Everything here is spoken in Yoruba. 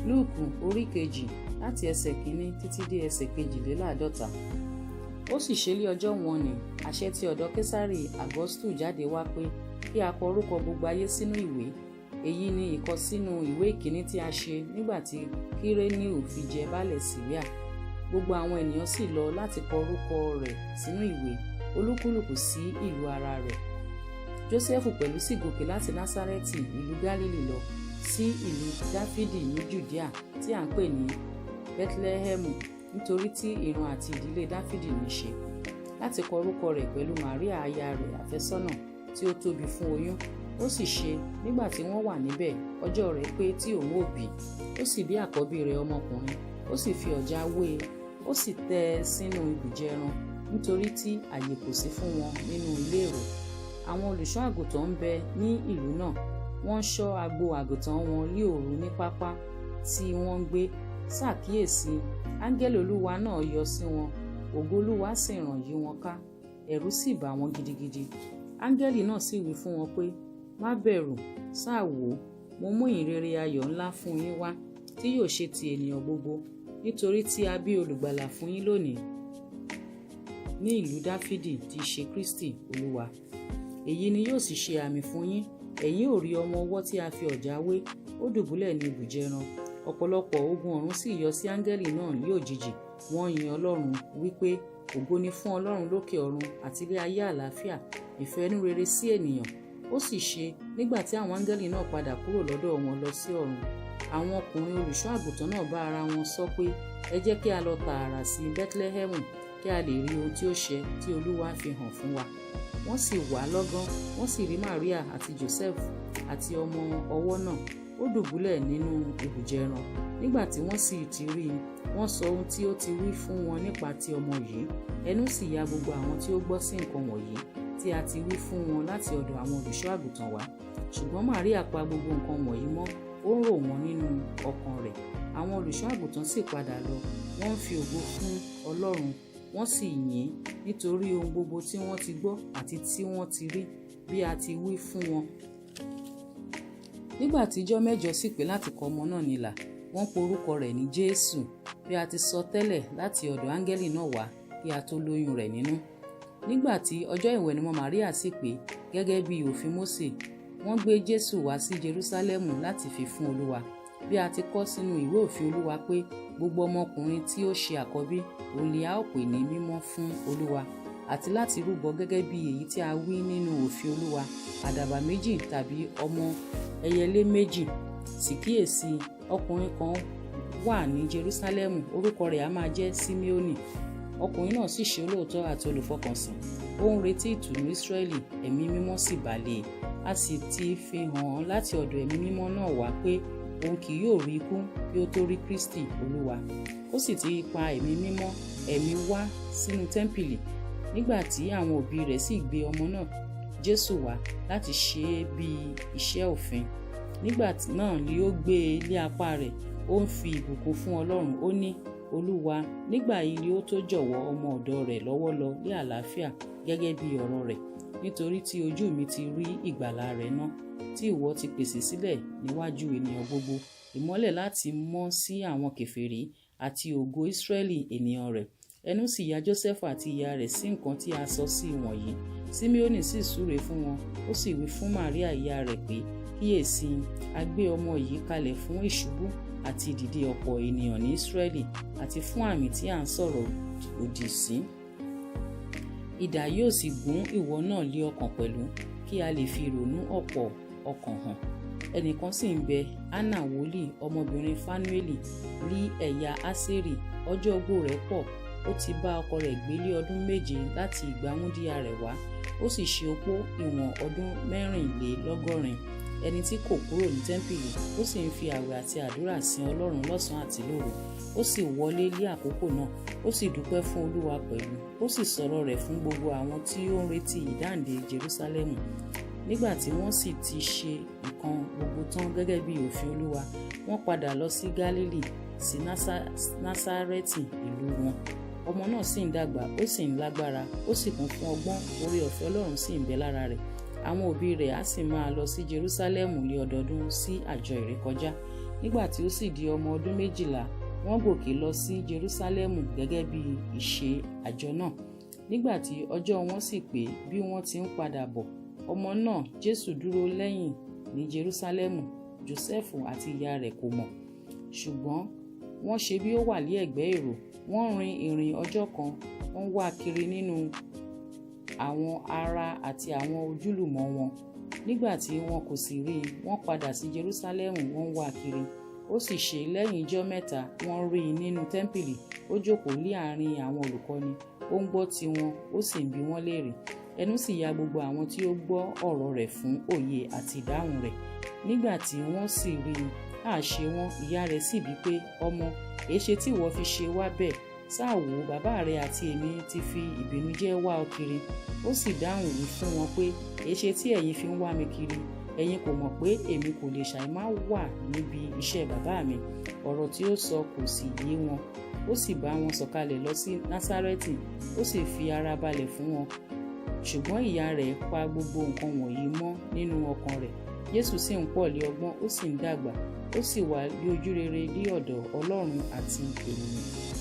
Lúùkù orí 2 láti ẹsẹ̀ 1 títí dé ẹsẹ̀ 52. Ó sì ṣe lé ọjọ́ wọn ni àṣẹ ti ọ̀dọ̀ Késárì Augustu jáde wá pé kí a kọ orúkọ gbogbo ayé sínú ìwé. Èyí ni ìkọsínú ìwé ìkíní tí a ṣe nígbà tí Kíréníù fi jẹ baálẹ̀ Síríà. Gbogbo àwọn ènìyàn sì lọ láti kọ orúkọ rẹ̀ sínú ìwé, olúkúlùkù sí ìlú ara rẹ̀. Jósẹ́fù pẹ̀lú sì gòkè láti Násárẹ́tì ìlú Gálílì lọ sí ìlú Dáfídì ní Jùdíà tí à ń pè ní Bẹ́tlẹ́hẹ́mù, nítorí tí ìran àti ìdílé Dáfídì ní ṣe, láti kọ orúkọ rẹ̀ pẹ̀lú Màríà aya rẹ̀ àfẹ́sọ́nà tí ó tóbi fún oyún. Ó sì ṣe nígbà tí wọ́n wà níbẹ̀, ọjọ́ rẹ̀ pé tí òun ò bí, ó sì bí àkọ́bí rẹ̀ ọmọkùnrin, ó sì fi ọ̀já wé e, ó sì tẹ́ ẹ sínú ibùjẹ ẹran, nítorí tí àyè kò sí fún wọn nínú ilé èrò. Àwọn olùṣọ́ àgùntàn ń bẹ ní ìlú náà, wọ́n ń ṣọ́ agbo àgùntàn wọn ní òru ní pápá tí wọ́n ń gbé. Ṣàkíyèsí, áńgẹ́lì Olúwa náà yọ sí wọn, ògo Olúwa sì ràn yí wọn ká, ẹ̀rù sì bà wọ́n gidigidi. Áńgẹ́lì náà sì wí fún wọn pé, má bẹ̀rù, sáà wò ó, mo mú ìyìnrere ayọ̀ ńlá fún yín wá tí yóò ṣe ti ènìyàn gbogbo, nítorí tí a bí olùgbàlà fún yín lónìí ní ìlú Dáfídì tí í ṣe Kristi Olúwa. Èyí ni yóò sì ṣe àmì fún yín, ẹ̀yin ò rí ọmọ ọwọ́ tí a fi ọ̀já wé, ó dùbúlẹ̀ ní ibùjẹ ẹran. Ọ̀pọ̀lọpọ̀ ogun ọ̀run sì yọ sí áńgẹ́lì náà ní òjijì, wọ́n yin Ọlọ́run wípé, ògo ni fún Ọlọ́run lókè ọ̀run àti ilé ayé àlàáfíà, ìfẹ́ inú rere sí ènìyàn. Ó sì ṣe nígbà tí àwọn áńgẹ́lì náà padà kúrò lọ́dọ̀ wọn lọ sí ọ̀run, àwọn ọkùnrin olùṣọ́ àgùntàn náà bá ara wọn sọ pé, ẹ jẹ́ kí a lọ tààrà sí Bẹ́tlẹ́hẹ́mù kí a lè rí ohun tí ó ṣẹ tí Olúwa fi hàn fún wa. Wọ́n sì wá lọ́gán, wọ́n sì rí Màríà àti Jósẹ́fù àti ọmọ ọwọ́ náà, ó dùbúlẹ̀ nínú ibùjẹ ẹran. Nígbà tí wọ́n sì ti rí i, wọ́n sọ ohun tí ó ti wí fún wọn nípa ti ọmọ yìí. Ẹnu sì ya gbogbo àwọn tí ó gbọ́ sí nǹkan wọ̀nyí tí a ti wí fún wọn láti ọ̀dọ̀ àwọn olùṣọ́ àgùntàn wá. Ṣùgbọ́n Màríà pa gbogbo nǹkan wọ̀nyí mọ́, ó ń rò wọ́n nínú ọkàn rẹ̀. Àwọn olùṣọ́ àgùntàn sì padà lọ, wọ́n ń fi ògo fún Ọlọ́run, wọ́n sì yìn ín nítorí ohun gbogbo tí wọ́n ti gbọ́ àti tí wọ́n ti rí bí a ti wí fún wọn. Nígbà tí ijọ́ 7 sì pé láti kọ ọmọ náà nílà, wọ́n pe orúkọ rẹ̀ ní Jésù, bí a ti sọ tẹ́lẹ̀ láti ọ̀dọ̀ áńgẹ́lì náà wá kí a tó lóyún rẹ̀ nínú. Nígbà tí ọjọ́ ìwẹ̀nùmọ́ Màríà sì pé, gẹ́gẹ́ bí òfin Mósè, wọ́n gbé Jésù wá sí Jerúsálẹ́mù láti fi fún Olúwa, bí a ti kọ sínú ìwé òfin Olúwa pé gbogbo ọmọkùnrin tí ó ṣe àkọ́bí òun ni a ó pè ní mímọ́ fún Olúwa, àti láti rúbọ gẹ́gẹ́ bí èyí tí a wí nínú òfin Olúwa, àdàbà 2 tàbí ọmọ ẹyẹlé 2. Sì kíyèsí, ọkùnrin kan wà ní Jerúsálẹ́mù, orúkọ rẹ̀ a máa jẹ́ Síméónì. Ọkùnrin náà sì ṣe olóòótọ́ àti olùfọkànsìn, ó ń retí ìtùnú Ísírẹ́lì, ẹ̀mí mímọ́ sì bà lé e. A sì ti fi hàn láti ọ̀dọ̀ ẹ̀mí mímọ́ náà wá pé òun kì yóò rí ikú kí ó tó rí Kristi Olúwa. Ó sì ti pa ẹ̀mí mímọ́ ẹ̀mí wá sínú tẹ́ḿpìlì. Nígbà tí àwọn òbí rẹ̀ sì gbé ọmọ náà Jésù wá láti ṣe é bí iṣẹ́ òfin. Nígbà náà ni ó gbé e lé apá rẹ̀, ó ń fi ìbùkún fún Ọlọ́run, ó ní, Olúwa, nígbà yìí ni ó tó jọ̀wọ́ ọmọ ọ̀dọ̀ rẹ̀ lọ́wọ́ lọ ní àlàáfíà gẹ́gẹ́ bí ọ̀rọ̀ rẹ̀, nítorí tí ojú mi ti rí ìgbàlà rẹ̀ náà, tí ìwọ ti pèsè sílẹ̀ níwájú ènìyàn gbogbo, ìmọ́lẹ̀ láti mọ́ sí àwọn kèfèrí àti ògo Ísírẹ́lì ènìyàn rẹ̀. Ẹnu sì ya Jósẹ́fù àti ìyá rẹ̀ sí nǹkan tí a sọ sí wọ̀nyí. Síméónì sì súre fún wọn, ó sì wí fún Màríà ìyá rẹ̀ pé, kíyèsí, a gbé ọmọ yìí kalẹ̀ fún ìṣubú àti ìdìde ọ̀pọ̀ ènìyàn ní Ísírẹ́lì, àti fún àmì tí à ń sọ̀rọ̀ òdì sí. Idà yóò sì gún ìwọ náà lé ọkàn pẹ̀lú, kí a lè fi ìrònú ọ̀pọ̀ ọkàn hàn. Ẹnìkan sì ń bẹ, Ánnà wòlíì, ọmọbìnrin Fánuélì, ní ẹ̀yà Ásérì, ọjọ́ ogbó rẹ̀ pọ̀, ó ti bá ọkọ rẹ̀ gbélé ọdún 7 láti ìgbà wúńdíá rẹ̀ wá, ó sì ṣe opó ìwọ̀n ọdún 64, ẹni tí kò kúrò ní tẹ́ḿpìlì, ó sì ń fi àwẹ̀ àti àdúrà sin Ọlọ́run lọ́sàn-án àti lóru. Ó sì wọlé lé àkókò náà, ó sì dúpẹ́ fún Olúwa pẹ̀lú, ó sì sọ̀rọ̀ rẹ̀ fún gbogbo àwọn tí ó ń retí ìdáǹdè Jerúsálẹ́mù. Nígbà tí wọ́n sì ti ṣe nǹkan gbogbo tán gẹ́gẹ́ bí òfin Olúwa, wọ́n padà lọ sí Gálílì, sí Násárẹ́tì ìlú wọn. Ọmọ náà sì ń dàgbà, ó sì ń lágbára, ó sì kún fún ọgbọ́n, oore ọ̀fẹ́ Ọlọ́run sì ń bẹ lára rẹ̀. Àwọn òbí rẹ̀ á sì máa lọ sí Jerúsálẹ́mù ní ọdọọdún sí àjọ ìrékọjá. Nígbà tí ó sì di ọmọ ọdún 12, wọ́n gòkè lọ sí Jerúsálẹ́mù gẹ́gẹ́ bí ìṣe àjọ náà. Nígbà tí ọjọ́ wọn sì pé bí wọ́n ti ń padà bọ̀, ọmọ náà Jésù dúró lẹ́yìn ní Jerúsálẹ́mù. Jósẹ́fù àti ìyá rẹ̀ kò mọ̀, ṣùgbọ́n wọ́n ṣe bí ó wà ní ẹ̀gbẹ́ èrò. Wọ́n rin ìrìn ọjọ́ kan, wọ́n wá kiri nínú àwọn ará àti àwọn ojúlùmọ̀ wọn. Nígbà tí wọn kò sì rí i, wọ́n padà sí Jerúsálẹ́mù, wọ́n wá kiri. Ó sì ṣe lẹ́yìn ijọ́ mẹ́ta, wọ́n rí i nínú tẹ́ḿpìlì. Ó jókòó ní àárín àwọn olùkọ́ni, ó ń gbọ́ tiwọn, ó sì ń bi wọ́n léèrè. Ẹnu sì ya gbogbo àwọn tí ó gbọ́ ọ̀rọ̀ rẹ̀ fún òye àti ìdáhùn rẹ̀. Nígbà tí wọ́n sì rí i, àṣe wọn, ìyá rẹ̀ sì bí pé, ọmọ, èéṣe tí ìwọ fi ṣe wá bẹ́ẹ̀? Sáà wò, bàbá rẹ àti èmi ti fi ìbìnújẹ́ wá ọ kiri. Ó sì dáhùn wí fún wọn pé, èéṣe tí ẹ̀yin fi ń wá mi kiri? Ẹ̀yin kò mọ̀ pé èmi kò lè ṣàì má wà níbi iṣẹ́ bàbá mi. Ọ̀rọ̀ tí ó sọ kò sì yé wọn. Ó sì bá wọn sọ̀kalẹ̀ lọ sí Násárẹ́tì, ó sì fi ara balẹ̀ fún wọn. Ṣùgbọ́n ìyá rẹ̀ pa gbogbo nǹkan wọ̀nyí mọ́ nínú ọkàn rẹ̀. Jésù sì ń pọ̀ lé ọgbọ́n, ó sì ń dàgbà, ó sì wà ní ojúrere ní ọ̀dọ̀ Ọlọ́run àti ènìyàn.